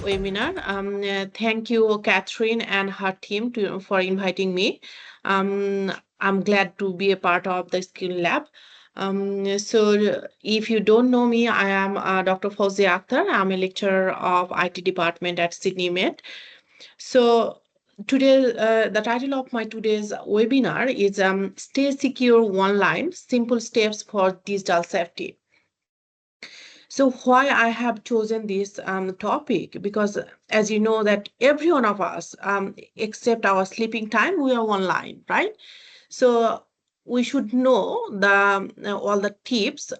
webinar. Thank you, Catherine and her team for inviting me. I'm glad to be a part of the Skill Lab. So if you don't know me, I am Dr. Fauzia Akhtar. I'm a lecturer of IT department at Sydney Met. So today, the title of my today's webinar is Stay Secure Online, Simple Steps for Digital Safety. So why I have chosen this topic, because as you know that every one of us, except our sleeping time, we are online, right? So we should know the all the tips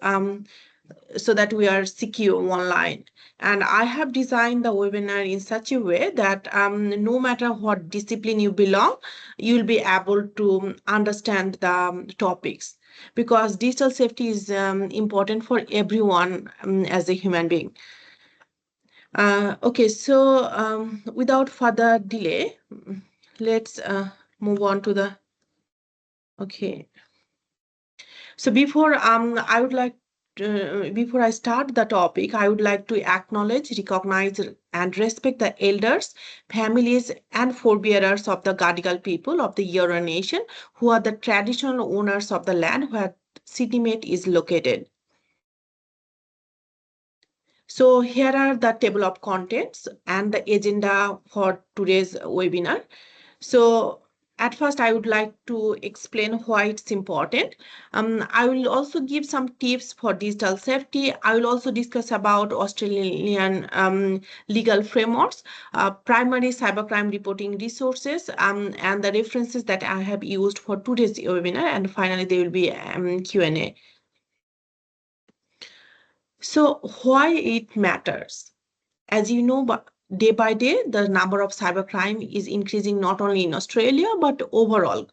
so that we are secure online. And I have designed the webinar in such a way that no matter what discipline you belong, you'll be able to understand the topics, because digital safety is important for everyone as a human being. Okay, so without further delay, let's move on to the, okay. So before I would like before I start the topic, I would like to acknowledge, recognize, and respect the elders, families, and forebearers of the Gadigal people of the Eora Nation, who are the traditional owners of the land where CityMate is located. So here are the table of contents and the agenda for today's webinar. So at first, I would like to explain why it's important. I will also give some tips for digital safety. I will also discuss about Australian legal frameworks, primary cybercrime reporting resources, and the references that I have used for today's webinar. And finally, there will be Q&A. So why it matters? As you know, but day by day, the number of cybercrime is increasing not only in Australia, but overall,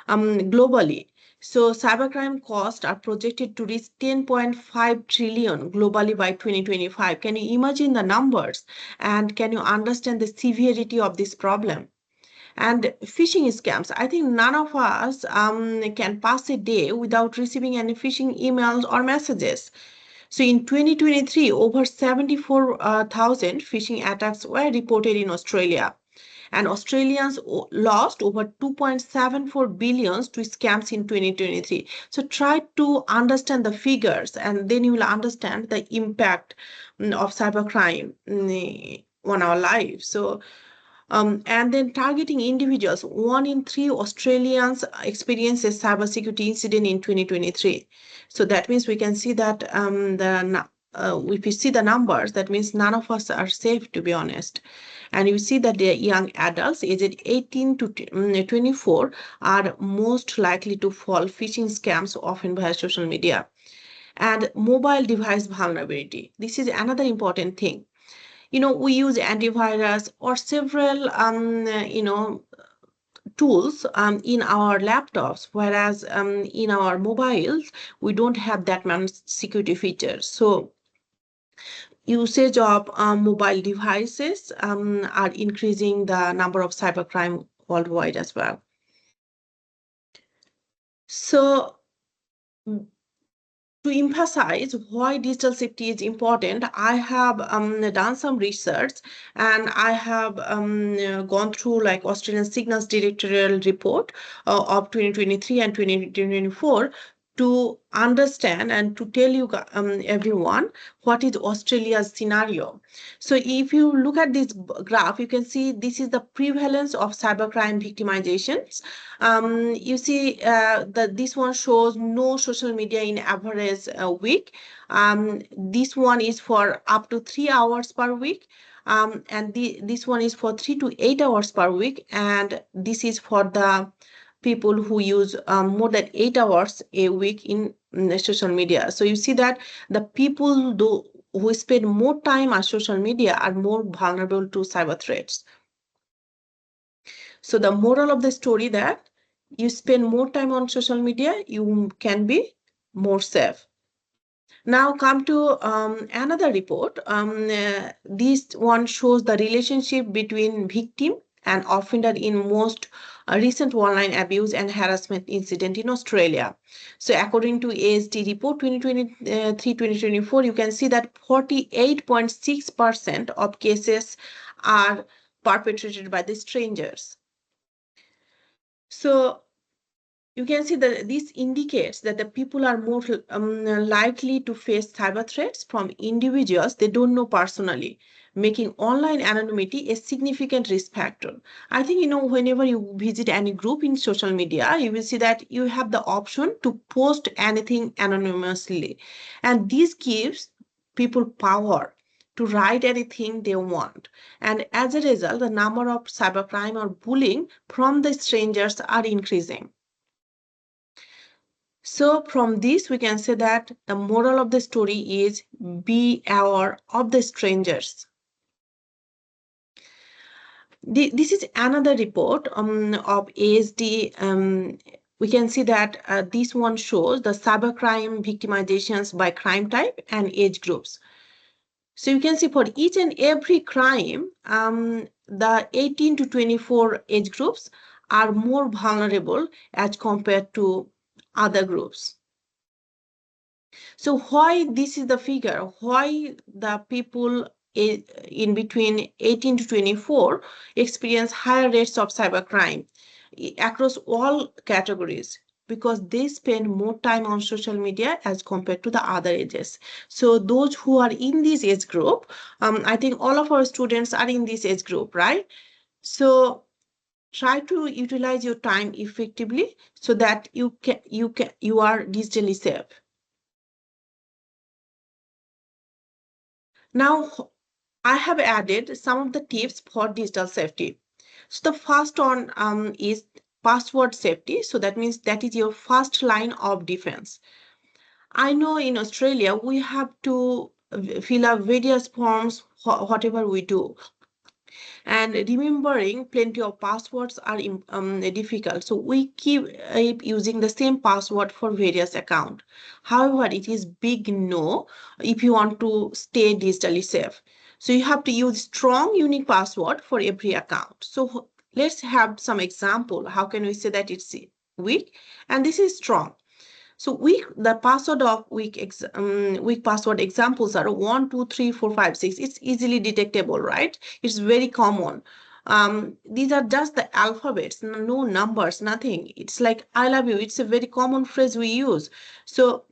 globally. So cybercrime costs are projected to reach 10.5 trillion globally by 2025. Can you imagine the numbers? And can you understand the severity of this problem? And phishing scams, I think none of us can pass a day without receiving any phishing emails or messages. So in 2023, over 74,000 phishing attacks were reported in Australia, and Australians lost over 2.74 billion to scams in 2023. So try to understand the figures, and then you will understand the impact of cybercrime on our lives. So and then targeting individuals. 1 in 3 Australians experienced a cybersecurity incident in 2023. So that means we can see that if you see the numbers, that means none of us are safe, to be honest. And you see that the young adults aged 18 to 24 are most likely to fall phishing scams, often via social media. And mobile device vulnerability. This is another important thing. We use antivirus or several tools in our laptops, whereas in our mobiles we don't have that many security features. So usage of mobile devices are increasing the number of cybercrime worldwide as well. So to emphasize why digital safety is important, I have done some research, and I have gone through like Australian Signals Directorial Report of 2023 and 2024 to understand and to tell you everyone what is Australia's scenario. So if you look at this graph, you can see this is the prevalence of cybercrime victimizations. You see that this one shows no social media in average week. This one is for up to 3 hours per week. And this one is for 3 to 8 hours per week. And this is for the people who use more than 8 hours a week in social media. So you see that the people who spend more time on social media are more vulnerable to cyber threats. So the moral of the story that you spend more time on social media, you can be more safe. Now come to another report. This one shows the relationship between victim and offender in most a recent online abuse and harassment incident in Australia. So according to ASD report 2023-2024, you can see that 48.6% of cases are perpetrated by the strangers. So you can see that this indicates that the people are more likely to face cyber threats from individuals they don't know personally, making online anonymity a significant risk factor. I think, whenever you visit any group in social media, you will see that you have the option to post anything anonymously. And this gives people power to write anything they want. And as a result, the number of cybercrime or bullying from the strangers are increasing. So from this, we can say that the moral of the story is be aware of the strangers. This is another report of ASD. We can see that this one shows the cybercrime victimizations by crime type and age groups. So you can see for each and every crime, the 18 to 24 age groups are more vulnerable as compared to other groups. So why this is the figure? Why the people in between 18 to 24 experience higher rates of cybercrime across all categories? Because they spend more time on social media as compared to the other ages. So those who are in this age group, I think all of our students are in this age group, right? So try to utilize your time effectively so that you are digitally safe. Now, I have added some of the tips for digital safety. So the first one is password safety. So that means that is your first line of defense. I know in Australia, we have to fill up various forms, whatever we do. And remembering plenty of passwords are difficult. So we keep using the same password for various accounts. However, it is big no if you want to stay digitally safe. So you have to use strong unique password for every account. So let's have some example. How can we say that it's weak? And this is strong. So the password of weak password examples are 1, 2, 3, 4, 5, 6. It's easily detectable, right? It's very common. These are just the alphabets, no numbers, nothing. It's like I love you. It's a very common phrase we use. So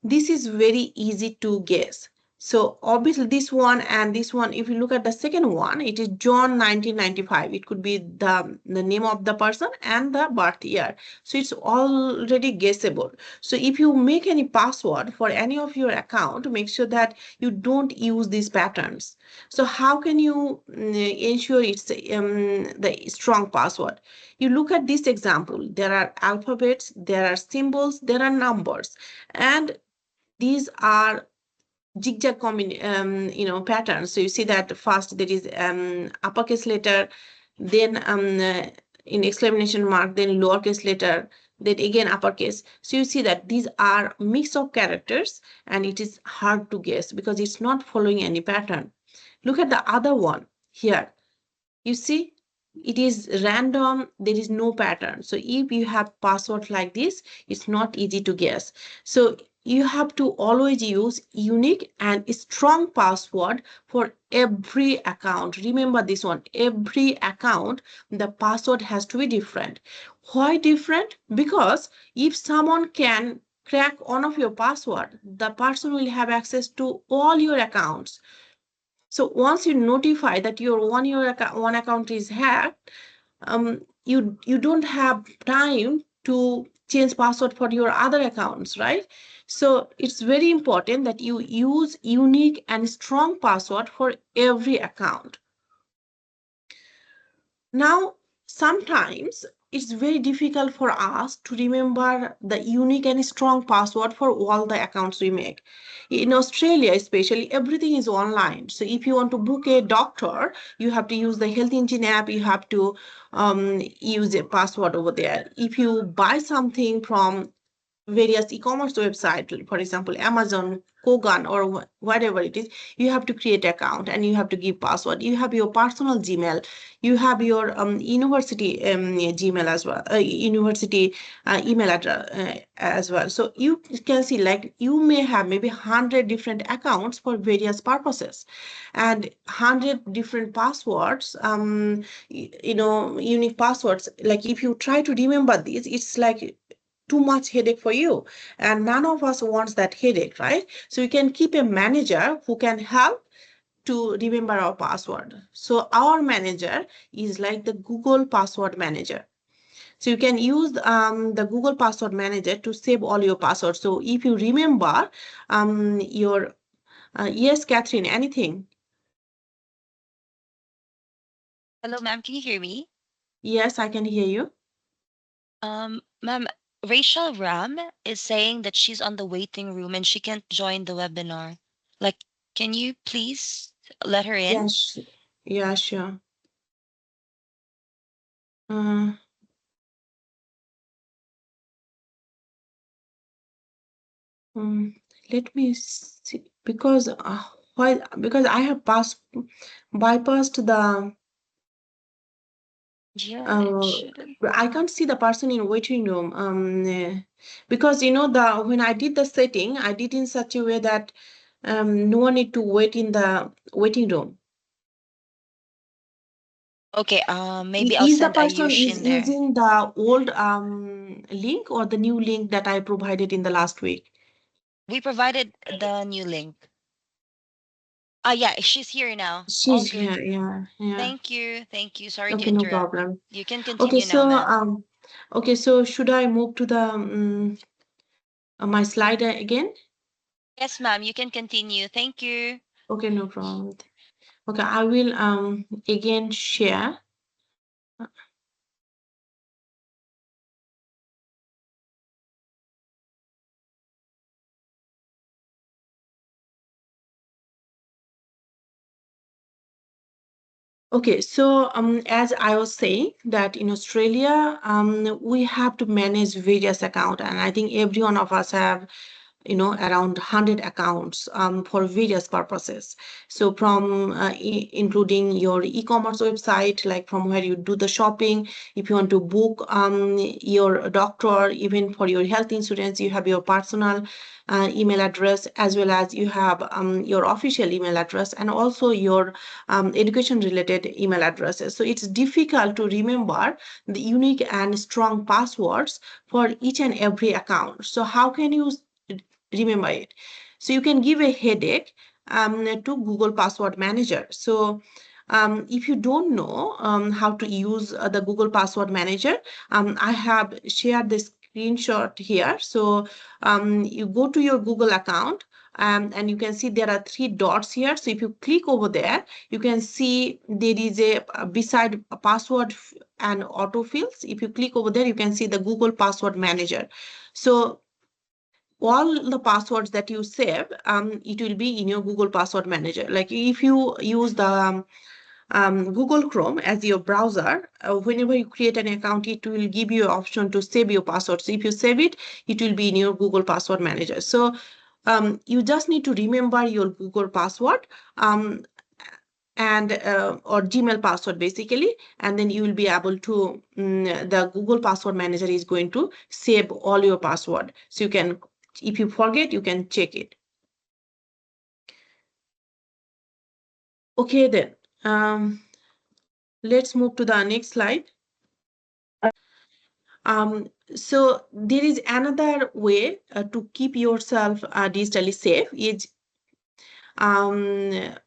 this is very easy to guess. So obviously this one and this one, if you look at the second one, it is John 1995. It could be the name of the person and the birth year. So it's already guessable. So if you make any password for any of your account, make sure that you don't use these patterns. So how can you ensure it's the strong password? You look at this example. There are alphabets, there are symbols, there are numbers, and these are zigzag patterns. So you see that first there is uppercase letter, then in exclamation mark, then lowercase letter, then again uppercase. So you see that these are mix of characters and it is hard to guess because it's not following any pattern. Look at the other one here. You see, it is random, there is no pattern. So if you have password like this, it's not easy to guess. So you have to always use unique and strong password for every account. Remember this one, every account, the password has to be different. Why different? Because if someone can crack one of your password, the person will have access to all your accounts. So once you notify that your one account is hacked, you don't have time to change password for your other accounts, right? So it's very important that you use unique and strong password for every account. Now, sometimes it's very difficult for us to remember the unique and strong password for all the accounts we make. In Australia, especially, everything is online. So if you want to book a doctor, you have to use the Health Engine app. You have to use a password over there. If you buy something from various e-commerce website, for example, Amazon, Kogan, or whatever it is, you have to create account and you have to give password. You have your personal Gmail, you have your university Gmail as well, university email address as well. So you can see, like, you may have maybe 100 different accounts for various purposes and 100 different passwords, unique passwords. Like, if you try to remember these, it's like too much headache for you, and none of us wants that headache, right? So you can keep a manager who can help to remember our password. So our manager is like the Google Password Manager. So you can use the Google Password Manager to save all your passwords. So if you remember your yes, Catherine, anything? Hello, ma'am. Can you hear me? Yes, I can hear you. Ma'am, Rachel Ram is saying that she's on the waiting room and she can't join the webinar. Like, can you please let her in? Yes, yeah, sure. Uh, um, Let me see, because why? Because I have bypassed the Yeah, it uh, shouldn't. I can't see the person in waiting room. Because the when I did the setting, I did in such a way that no one need to wait in the waiting room. Okay, maybe I'll Is the send person Ayush is in there. using the old link or the new link that I provided in the last week? We provided the new link. Ah, yeah, she's here now. All She's good. here, yeah, yeah. Thank you. Thank you. Sorry to Okay, no interrupt. problem. You can Okay, continue now, so ma'am. should I move to the my slide again? Yes, ma'am, you can continue. Thank you. Okay, no problem. Okay, I will again share. Okay, so as I was saying that in Australia, we have to manage various accounts, and I think every one of us have around 100 accounts for various purposes. So from including your e-commerce website, like from where you do the shopping, if you want to book your doctor, even for your health insurance, you have your personal email address, as well as you have your official email address, and also your education related email addresses. So it's difficult to remember the unique and strong passwords for each and every account. So how can you remember it? So you can give a headache to Google Password Manager. So if you don't know how to use the Google Password Manager, I have shared the screenshot here. So you go to your Google account, and you can see there are three dots here. So if you click over there, you can see there is a beside a password and autofills. If you click over there, you can see the Google Password Manager. So all the passwords that you save, it will be in your Google Password Manager. Like, if you use the Google Chrome as your browser, whenever you create an account, it will give you an option to save your password. So if you save it, it will be in your Google Password Manager. So you just need to remember your Google password, and or Gmail password basically, and then you will be able to the Google Password Manager is going to save all your password, so you can, if you forget, you can check it. Okay, then let's move to the next slide. So there is another way to keep yourself digitally safe is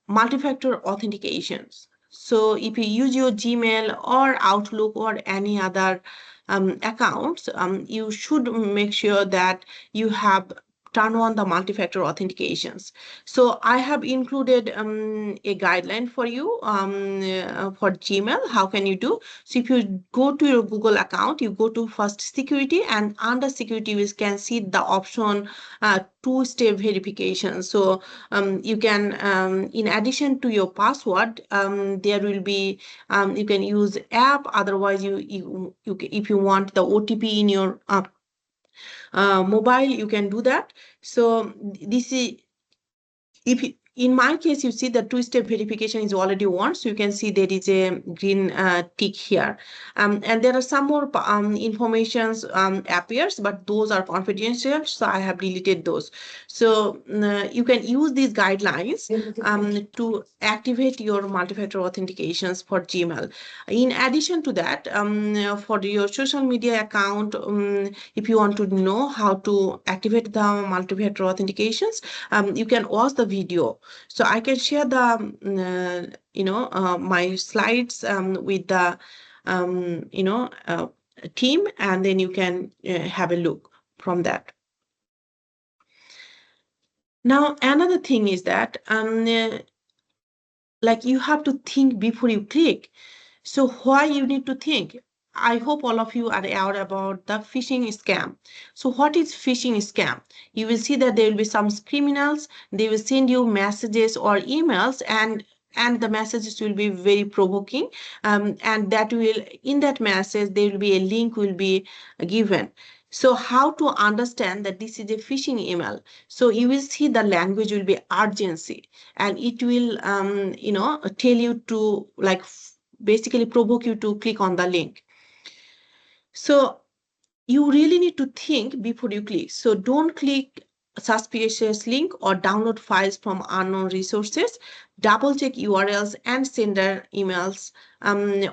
multi-factor authentications. So if you use your Gmail or Outlook or any other accounts, you should make sure that you have turn on the multi-factor authentications. So I have included a guideline for you for Gmail. How can you do? So if you go to your Google account, you go to first security, and under security you can see the option two-step verification. So you can, in addition to your password, there will be, you can use app. Otherwise, if you want the OTP in your mobile, you can do that. So this is, if you, in my case, you see the two-step verification is already on, so you can see there is a green tick here, and there are some more informations appears, but those are confidential, so I have deleted those. So you can use these guidelines to activate your multi-factor authentications for Gmail. In addition to that, for your social media account, if you want to know how to activate the multi-factor authentications, you can watch the video. So I can share the my slides with the team, and then you can have a look from that. Now another thing is that like you have to think before you click. So why you need to think? I hope all of you are aware about the phishing scam. So what is phishing scam? You will see that there will be some criminals. They will send you messages or emails, and the messages will be very provoking. And that will, in that message there will be a link will be given. So how to understand that this is a phishing email? So you will see the language will be urgency, and it will tell you to like basically provoke you to click on the link. So you really need to think before you click. So don't click suspicious link or download files from unknown resources. Double check URLs and sender emails.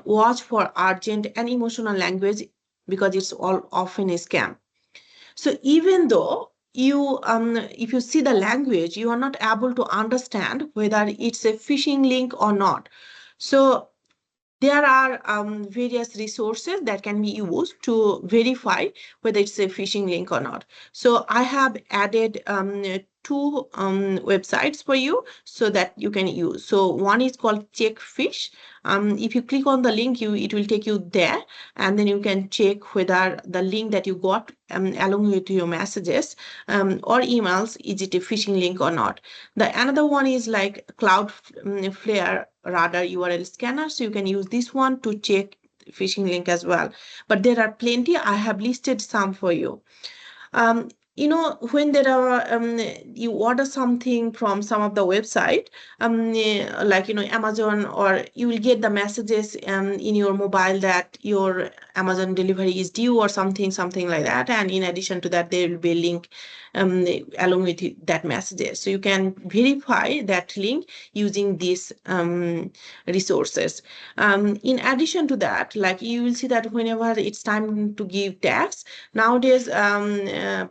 Watch for urgent and emotional language, because it's all often a scam. So even though you if you see the language, you are not able to understand whether it's a phishing link or not. So there are various resources that can be used to verify whether it's a phishing link or not. So I have added two websites for you so that you can use. So one is called Checkfish. If you click on the link, it will take you there, and then you can check whether the link that you got along with your messages or emails, is it a phishing link or not. The another one is like Cloudflare Radar URL scanner. So you can use this one to check phishing link as well. But there are plenty. I have listed some for you. um, when there are you order something from some of the website, like Amazon, or you will get the messages in your mobile that your Amazon delivery is due or something like that, and in addition to that there will be a link along with that messages. So you can verify that link using these resources. In addition to that, like you will see that whenever it's time to give tax, nowadays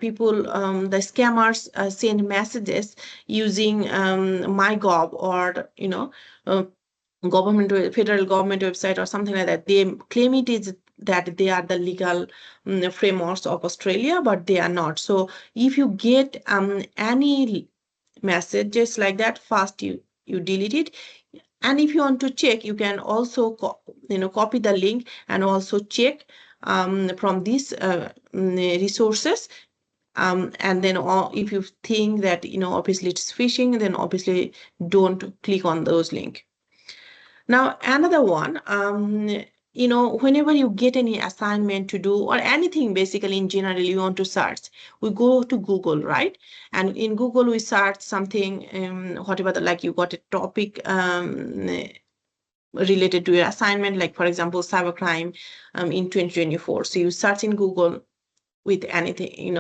people, the scammers send messages using MyGov, or uh, federal government website or something like that. They claim it is that they are the legal frameworks of Australia, but they are not. So if you get any messages like that, first you delete it. And if you want to check, you can also copy the link and also check from these resources. And then if you think that obviously it's phishing, then obviously don't click on those links. Now another one, whenever you get any assignment to do or anything, basically in general you want to search, we go to Google, right? And in Google we search something, whatever like you got a topic related to your assignment, like for example cybercrime in 2024. So you search in Google with anything,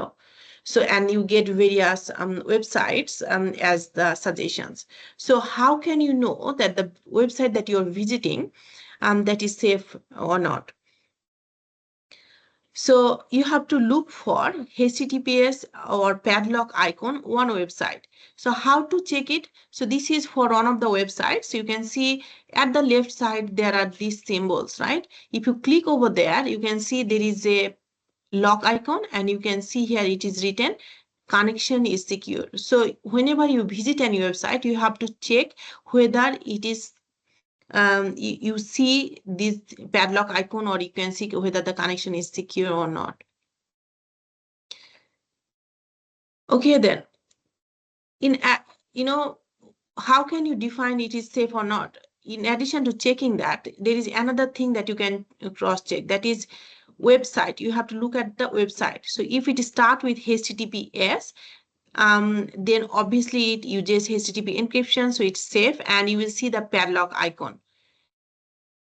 so and you get various websites as the suggestions. So how can you know that the website that you're visiting that is safe or not? So you have to look for HTTPS or padlock icon one website. So how to check it? So this is for one of the websites. So you can see at the left side there are these symbols, right? If you click over there, you can see there is a lock icon, and you can see here it is written connection is secure. So whenever you visit any website, you have to check whether it is you see this padlock icon, or you can see whether the connection is secure or not. Okay, then how can you define it is safe or not? In addition to checking that, there is another thing that you can cross check, that is website, you have to look at the website. So if it start with HTTPS, then obviously it uses HTTP encryption, so it's safe, and you will see the padlock icon.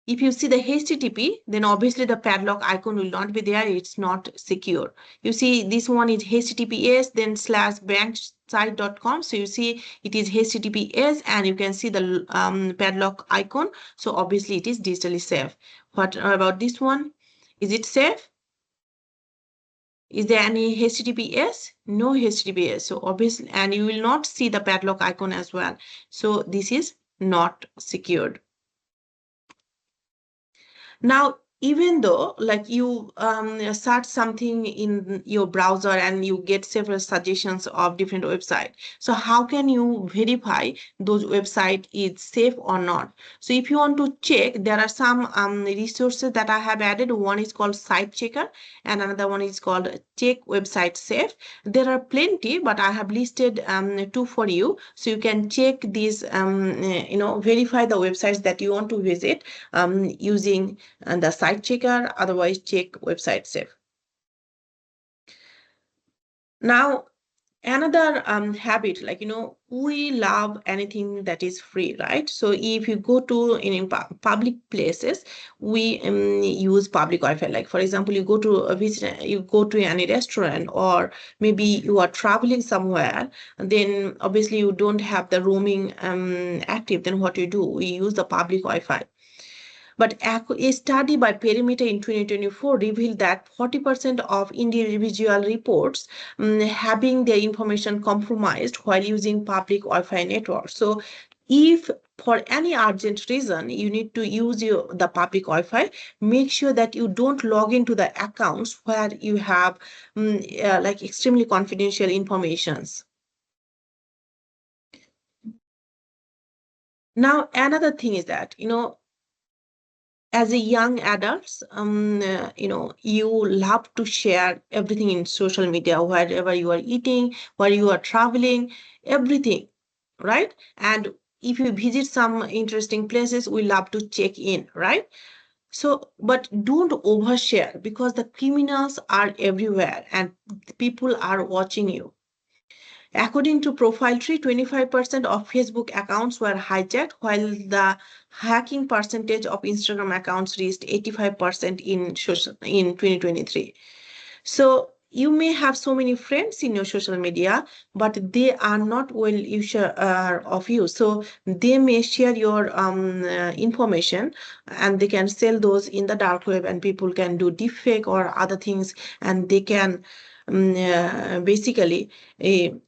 If you see the HTTP, then obviously the padlock icon will not be there. It's not secure. You see this one is HTTPS, then /banksite.com. So you see it is HTTPS, and you can see the padlock icon. So obviously it is digitally safe. What about this one? Is it safe? Is there any HTTPS? No HTTPS. So obviously, and you will not see the padlock icon as well. So this is not secured. Now, even though like you search something in your browser and you get several suggestions of different websites, so how can you verify those website is safe or not? So if you want to check, there are some resources that I have added. One is called Site Checker, and another one is called Check Website Safe. There are plenty, but I have listed two for you, so you can check these, verify the websites that you want to visit using the Site Checker, otherwise Check Website Safe. Now, another habit, like we love anything that is free, right? So if you go to in public places, we use public Wi-Fi. Like for example, you go to a visit, you go to any restaurant, or maybe you are traveling somewhere, then obviously you don't have the roaming active. Then what you do, we use the public Wi-Fi. But a study by Perimeter in 2024 revealed that 40% of individual reports having their information compromised while using public Wi-Fi networks. So if for any urgent reason you need to use the public Wi-Fi, make sure that you don't log into the accounts where you have like extremely confidential informations. Now, another thing is that, as a young adults, you love to share everything in social media, wherever you are eating, where you are traveling, everything, right? And if you visit some interesting places, we love to check in, right? So, but don't overshare, because the criminals are everywhere and people are watching you. According to Profile Tree, 25% of Facebook accounts were hijacked, while the hacking percentage of Instagram accounts reached 85% in 2023. So you may have so many friends in your social media, but they are not well user of you. So they may share your information, and they can sell those in the dark web, and people can do deepfake or other things, and they can basically, tell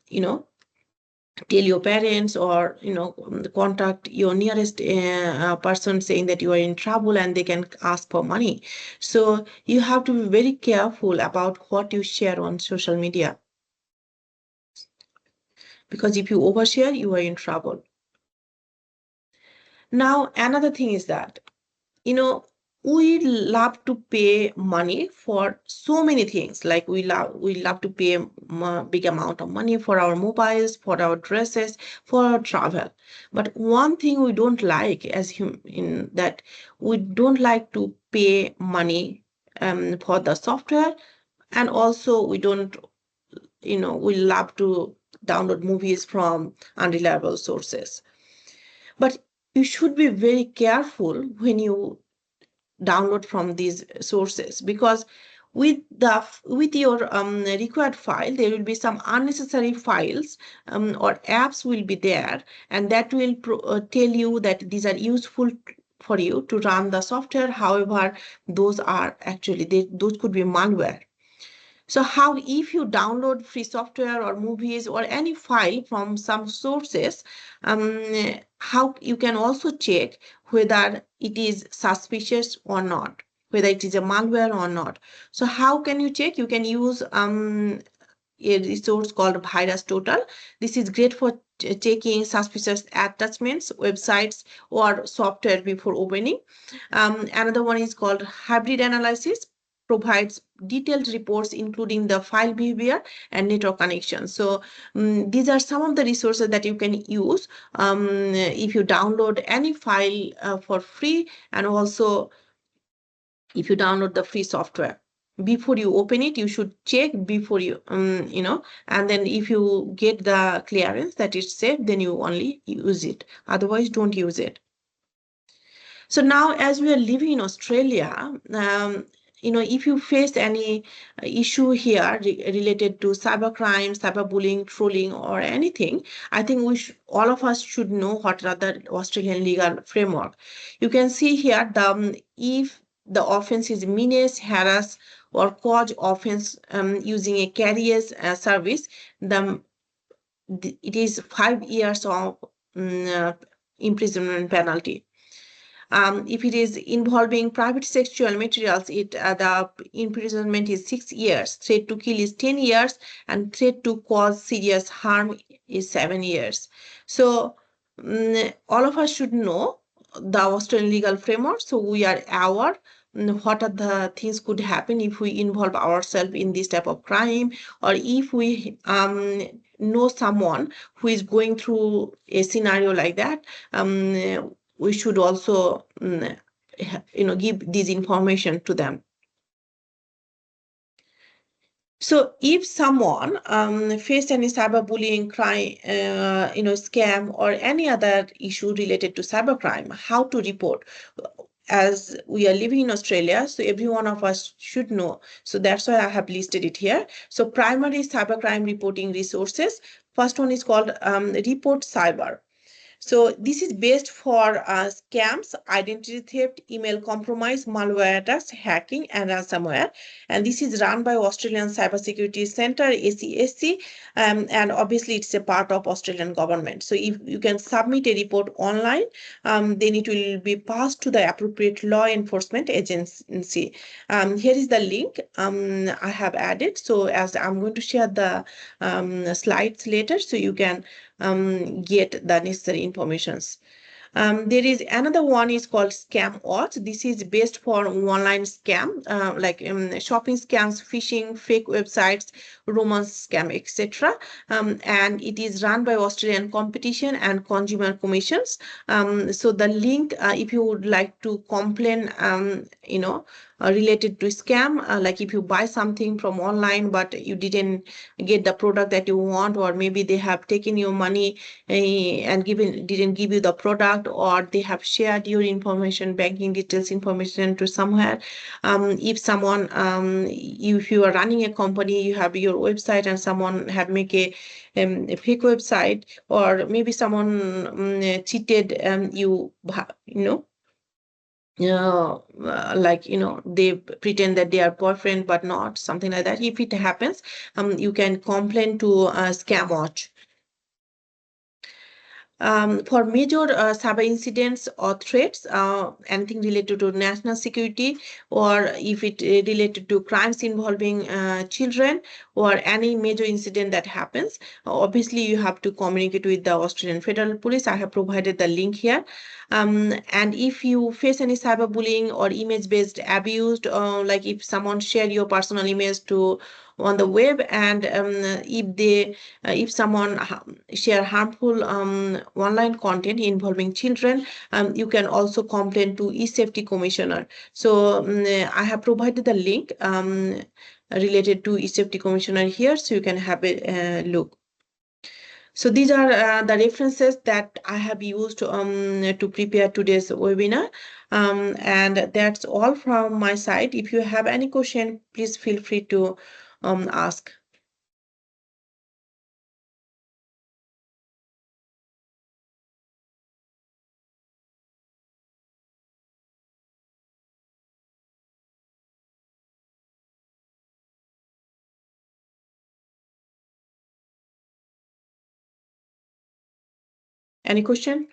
your parents, or contact your nearest person saying that you are in trouble, and they can ask for money. So you have to be very careful about what you share on social media, because if you overshare, you are in trouble. Now, another thing is that, we love to pay money for so many things. Like we love to pay a big amount of money for our mobiles, for our dresses, for our travel. But one thing we don't like as in that, we don't like to pay money for the software, and also we don't, we love to download movies from unreliable sources. But you should be very careful when you download from these sources, because with your required file, there will be some unnecessary files or apps will be there, and that will tell you that these are useful for you to run the software. However, those are actually those could be malware. So how, if you download free software or movies or any file from some sources, how you can also check whether it is suspicious or not, whether it is a malware or not. So how can you check? You can use a resource called Virus Total. This is great for checking suspicious attachments, websites, or software before opening. Another one is called Hybrid Analysis, provides detailed reports including the file behavior and network connection. So these are some of the resources that you can use if you download any file for free, and also if you download the free software. before you open it, you should check before you and then if you get the clearance that it's safe, then you only use it, otherwise don't use it. So now, as we are living in Australia, if you face any issue here related to cybercrime, cyberbullying, trolling, or anything, I think all of us should know what are the Australian legal framework. You can see here if the offense is menace, harass, or cause offense using a carrier's service, the it is 5 years of imprisonment penalty. If it is involving private sexual materials, the imprisonment is 6 years. Threat to kill is 10 years, and threat to cause serious harm is 7 years. So all of us should know the Australian legal framework, so we are aware what are the things could happen if we involve ourselves in this type of crime, or if we know someone who is going through a scenario like that. We should also give this information to them. So if someone faced any cyberbullying crime, scam, or any other issue related to cybercrime, how to report? As we are living in Australia, so every one of us should know. So that's why I have listed it here. So primary cybercrime reporting resources. First one is called Report Cyber. So this is based for scams, identity theft, email compromise, malware attacks, hacking, and ransomware. And this is run by Australian Cybersecurity Centre, ACSC, and obviously it's a part of Australian government. So if you can submit a report online, then it will be passed to the appropriate law enforcement agency. Here is the link I have added. So as I'm going to share the slides later, so you can get the necessary informations. There is another one is called Scam Watch. This is based for online scam, like shopping scams, phishing, fake websites, romance scam, etc. And it is run by Australian Competition and Consumer Commissions. So the link, if you would like to complain, related to scam, like if you buy something from online but you didn't get the product that you want, or maybe they have taken your money and didn't give you the product, or they have shared your information, banking details information to somewhere. If someone if you are running a company, you have your website and someone have make a fake website, or maybe someone cheated you they pretend that they are boyfriend but not, something like that. If it happens, you can complain to Scam Watch. For major cyber incidents or threats, anything related to national security, or if it related to crimes involving children, or any major incident that happens, obviously you have to communicate with the Australian Federal Police. I have provided the link here. And if you face any cyberbullying or image-based abuse, like if someone share your personal image to on the web, and if someone share harmful online content involving children, you can also complain to e-safety commissioner. So I have provided the link related to e-safety commissioner here, so you can have a look. So these are the references that I have used to prepare today's webinar. And that's all from my side. If you have any question, please feel free to ask. Any question?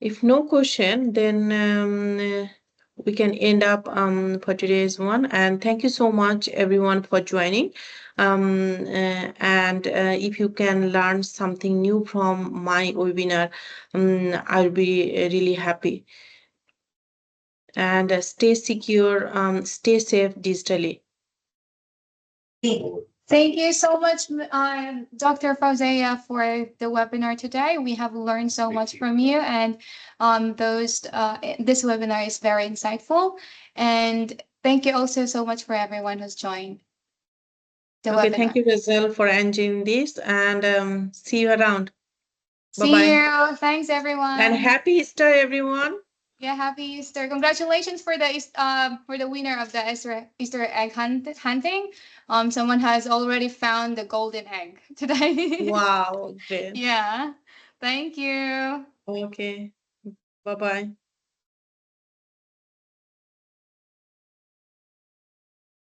If no question, then we can end up for today's one. And thank you so much, everyone, for joining. And if you can learn something new from my webinar, I'll be really happy. And stay secure, stay safe digitally. Thank you so much, Dr. Fauzea, for the webinar today. We have learned so much from you, and this webinar is very insightful. And thank you also so much for everyone who's joined the Okay, thank webinar. you, Rizal, for arranging this, and see you around. Bye See bye. you. Thanks, And everyone. happy Easter, everyone. Yeah, happy Easter! Congratulations for the winner of the Easter egg hunting. Someone has already found the golden egg today. Wow, great. Yeah. Thank you. Okay, bye bye.